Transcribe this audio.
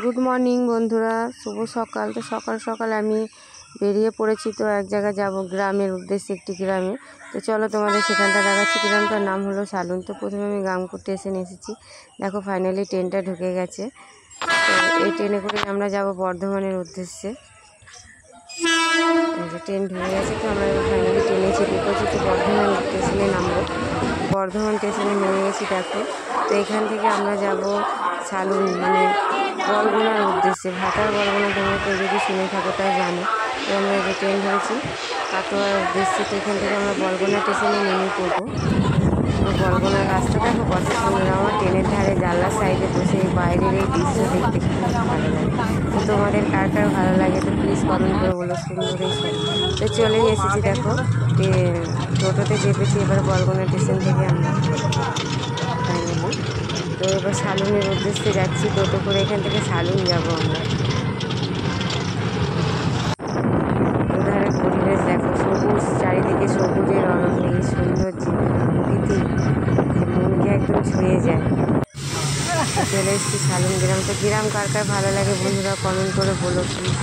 Good morning বন্ধুরা, শুভ সকাল। তো সকাল সকাল আমি বেরিয়ে পড়েছি, তো এক জায়গায় যাব গ্রামের উদ্দেশ্যে, একটি গ্রামে। তো চলো তোমাদের সেখানটা দেখাচ্ছি। গ্রামটার নাম হলো সালুন। তো প্রথমে আমি গামকুট স্টেশন এসেছি, দেখো ফাইনালি ট্রেনটা ঢুকে গেছে। তো এই ট্রেনে করে আমরা যাব বর্ধমানের উদ্দেশ্যে। যে ট্রেন ঢুকে গেছে, তো আমরা ফাইনালি ট্রেনে চেপে পড়েছি। তো বর্ধমান স্টেশনে নামবো, বর্ধমান স্টেশনে নেমে গেছি দেখো। তো এখান থেকে আমরা যাব সালুন, মানে বলগোনার উদ্দেশ্যে, ভাতার বলগোনা। তোমরা কেউ যদি শুনে থাকো তাই জানো। তো আমরা যে ট্রেন ধরেছি কাটোয়ার উদ্দেশ্যে, তো এখান থেকে আমরা বলগোনা স্টেশনে নেমে পড়বো। তো বলগোনার রাস্তা দেখো কত সুন্দর। আমার ট্রেনের ধারে জানলার সাইডে বসে বাইরের এই দৃশ্য দেখতে খুব ভালো লাগে। তো তোমাদের কার কার ভালো লাগে তো প্লিজ কমেন্ট করে বলো। সুন্দর এই সব। তো চলেই এসেছি দেখো, টোটোতে চেপেছি এবার বলগোনা স্টেশন থেকে আমরা ফাইনালি। তো এবার সালুনের উদ্দেশ্যে যাচ্ছি টোটো করে, এখান থেকে সালুন যাব আমরা। দুধারের পরিবেশ দেখো, সবুজ, চারিদিকে সবুজের অরণ্য, এই সুন্দর প্রকৃতি মনকে একদম ছুঁয়ে যায়। চলে এসেছি সালুন গ্রাম। তো গ্রাম কার কার ভালো লাগে বন্ধুরা কমেন্ট করে বলো প্লিজ।